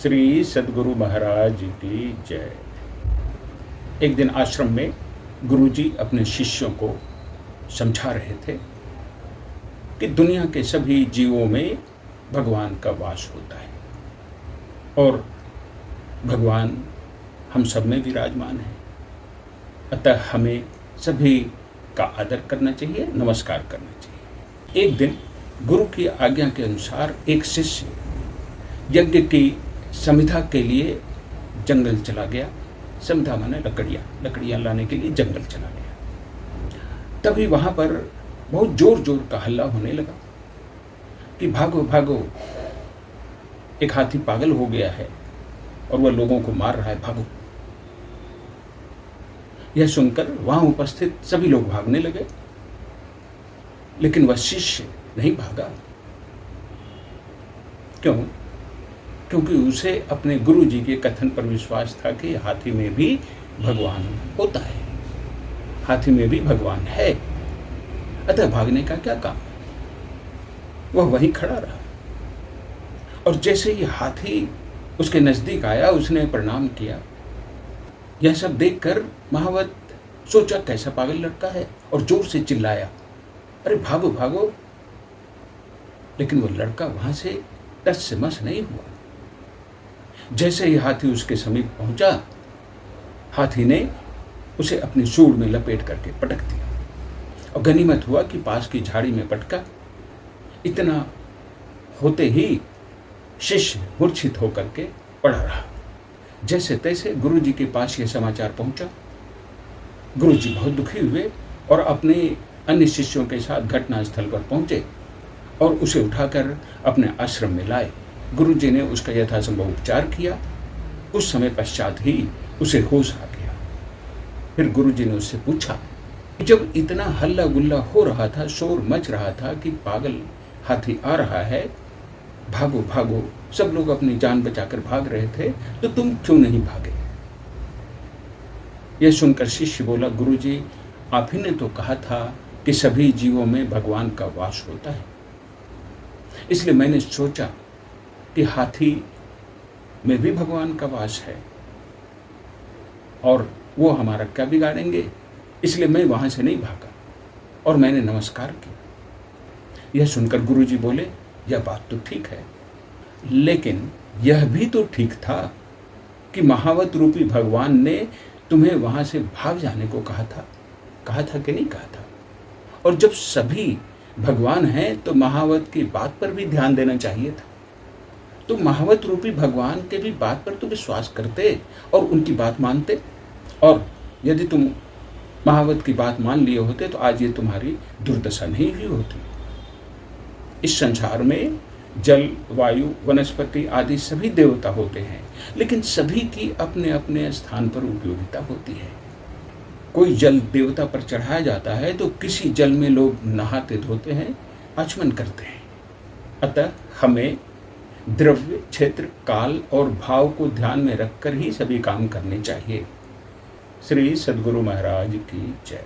श्री सद्गुरु महाराज की जय। एक दिन आश्रम में गुरुजी अपने शिष्यों को समझा रहे थे कि दुनिया के सभी जीवों में भगवान का वास होता है और भगवान हम सब में विराजमान है। अतः हमें सभी का आदर करना चाहिए, नमस्कार करना चाहिए। एक दिन गुरु की आज्ञा के अनुसार एक शिष्य यज्ञ की समिधा के लिए जंगल चला गया। समिधा माने लकड़ियाँ लाने के लिए जंगल चला गया। तभी वहाँ पर बहुत जोर जोर का हल्ला होने लगा कि भागो भागो, एक हाथी पागल हो गया है और वह लोगों को मार रहा है, भागो। यह सुनकर वहां उपस्थित सभी लोग भागने लगे, लेकिन वह शिष्य नहीं भागा। क्यों? क्योंकि उसे अपने गुरु जी के कथन पर विश्वास था कि हाथी में भी भगवान होता है, हाथी में भी भगवान है। अतः भागने का क्या काम? वह वहीं खड़ा रहा और जैसे ही हाथी उसके नजदीक आया, उसने प्रणाम किया। यह सब देखकर महावत सोचा कैसा पागल लड़का है और जोर से चिल्लाया, अरे भागो भागो। लेकिन वो लड़का वहां से टस से मस नहीं हुआ। जैसे ही हाथी उसके समीप पहुंचा, हाथी ने उसे अपनी सूंड में लपेट करके पटक दिया और गनीमत हुआ कि पास की झाड़ी में पटका। इतना होते ही शिष्य मूर्छित होकर के पड़ा रहा। जैसे तैसे गुरु जी के पास यह समाचार पहुंचा। गुरु जी बहुत दुखी हुए और अपने अन्य शिष्यों के साथ घटनास्थल पर पहुंचे और उसे उठाकर अपने आश्रम में लाए। गुरु जी ने उसका यथासंभव उपचार किया। उस समय पश्चात ही उसे होश आ गया। फिर गुरु जी ने उससे पूछा, जब इतना हल्ला गुल्ला हो रहा था, शोर मच रहा था कि पागल हाथी आ रहा है, भागो भागो, सब लोग अपनी जान बचाकर भाग रहे थे, तो तुम क्यों नहीं भागे? यह सुनकर शिष्य बोला, गुरु जी आप ही ने तो कहा था कि सभी जीवों में भगवान का वास होता है, इसलिए मैंने सोचा कि हाथी में भी भगवान का वास है और वो हमारा क्या बिगाड़ेंगे, इसलिए मैं वहां से नहीं भागा और मैंने नमस्कार किया। यह सुनकर गुरुजी बोले, यह बात तो ठीक है, लेकिन यह भी तो ठीक था कि महावत रूपी भगवान ने तुम्हें वहां से भाग जाने को कहा था कि नहीं कहा था? और जब सभी भगवान हैं तो महावत की बात पर भी ध्यान देना चाहिए था। तो महावत रूपी भगवान के भी बात पर तो विश्वास करते और उनकी बात मानते, और यदि तुम महावत की बात मान लिए होते तो आज ये तुम्हारी दुर्दशा नहीं हुई होती। इस संसार में जल, वायु, वनस्पति आदि सभी देवता होते हैं, लेकिन सभी की अपने अपने स्थान पर उपयोगिता होती है। कोई जल देवता पर चढ़ाया जाता है तो किसी जल में लोग नहाते धोते हैं, आचमन करते हैं। अतः हमें द्रव्य, क्षेत्र, काल और भाव को ध्यान में रखकर ही सभी काम करने चाहिए। श्री सद्गुरु महाराज की जय।